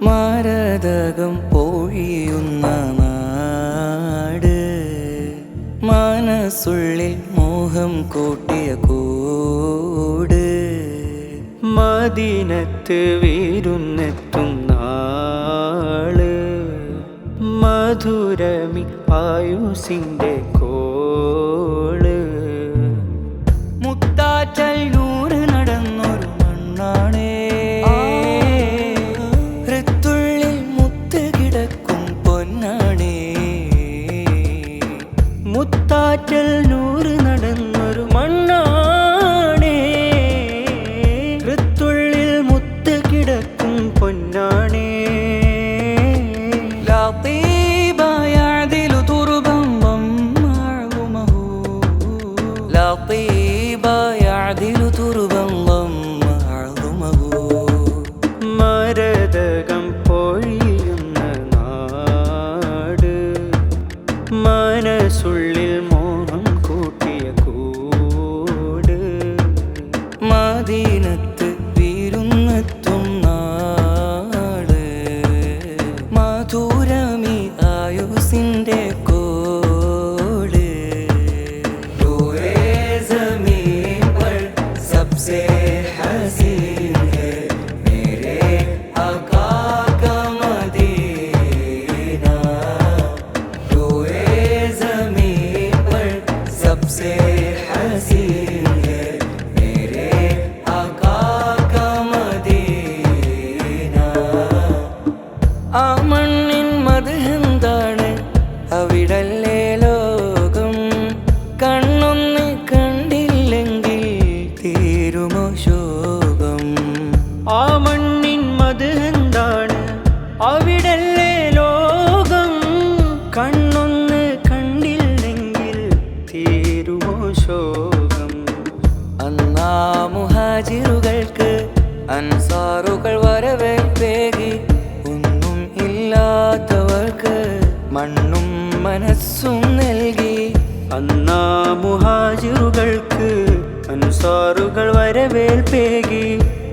മാരതകം പൊഴിയുന്ന നാട്, മനസ്സുള്ളിൽ മോഹം കൂട്ടിയ കൂട്, മദീനത്ത് വിരുന്നെത്തും നാള്, മധുരമി ആയുസിൻ്റെ കോള്, മുത്താറ്റൽ നൂറ് നടന്നൊരു മണ്ണാണേ, ഹൃത്തുള്ളിൽ മുത്ത് കിടക്കും പൊന്നാണേ, മുത്താറ്റൽ നൂറ് നടന്നൊരു മണ്ണാണേ, ഹൃത്തുള്ളിൽ മുത്ത് കിടക്കും പൊന്നാണേ. ലطيب يعدل تربا ضمعظمه، لطيب يعدل تربا ضمعظمه. മരതകം പൊഴിയുന്ന നാട്, മനസ്സുള്ളിൽ മോഹം കൂട്ടിയ കൂട്, മദീനത്ത് വിരുന്നെത്തും നാട്, മധുരമി ആയുസിൻ്റെ കോള്. ദൂരെ ज़मीन पर सबसे हसीन है मेरे आका का मदीना, दूरे ज़मीन पर सबसे हसीन है मेरे आका का मदीना. ആ മണ്ണിൻ മദ്ഹെന്താണ്, അവിടല്ലേ ലോകം, കണ്ണൊന്ന് കണ്ടില്ലെങ്കിൽ തീരുമോ ശോകം. ആ മണ്ണിൻ മദ്ഹെന്താണ്, അവിടല്ലേ ലോകം, കണ്ണൊന്ന് കണ്ടില്ലെങ്കിൽ തീരുമോ ശോകം. അന്നാ മുഹാജിറുകൾക്ക് അൻസാറുകൾ വരവേൽപ്പേകി, ഒന്നും ഇല്ലാത്തവർക്ക് മണ്ണും മനസ്സും നൽകി. അന്നാ മുഹാജിറുകൾക്ക് അൻസാറുകൾ വരവേൽപ്പേകി,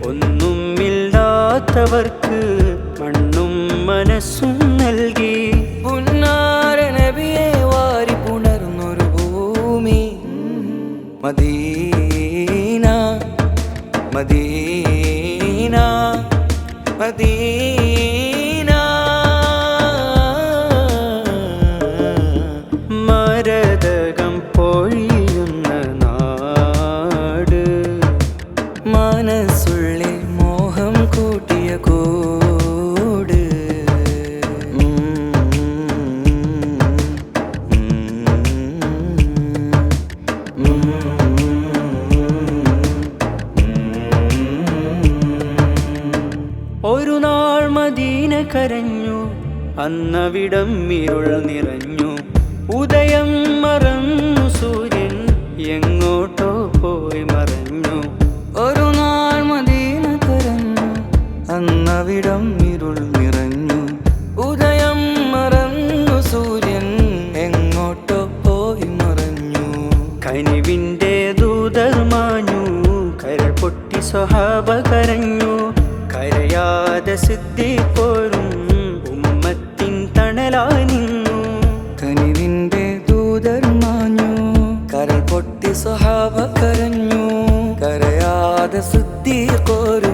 ഒന്നും ഇല്ലാത്തവർക്ക് മണ്ണും മനസ്സും നൽകി. പുന്നാര നബിയെ വാരി പുണർന്നൊരു ഭൂമി മദീന, മദീന, മദീന. മരതകം പൊഴിയുന്ന നാട്, മനസ്സുള്ളിൽ മോഹം കൂട്ടിയ കൂട്. ഒരു നാൾ മദീന കരഞ്ഞു, അന്നവിടം ഇരുൾ നിറഞ്ഞു, ഉദയം മറന്നു സൂര്യൻ എങ്ങോട്ടോ പോയി മറഞ്ഞു. ഒരു നാൾ മദീന കരഞ്ഞു, അന്നവിടം ഇരുൾ നിറഞ്ഞു, ഉദയം മറന്നു സൂര്യൻ എങ്ങോട്ടോ പോയി മറഞ്ഞു. കനിവിൻ്റെ ദൂതർ മാഞ്ഞു, കരൾ പൊട്ടി സ്വഹാബ കരഞ്ഞു, കരയാതെ സിദ്ദീഖോരും ഉമ്മത്തിൻ തണലായി നിന്നു. കനിവിൻ്റെ ദൂതർ മാഞ്ഞു, കരൾ പൊട്ടി സ്വഹാബ കരഞ്ഞു, കരയാതെ സിദ്ദീഖോരും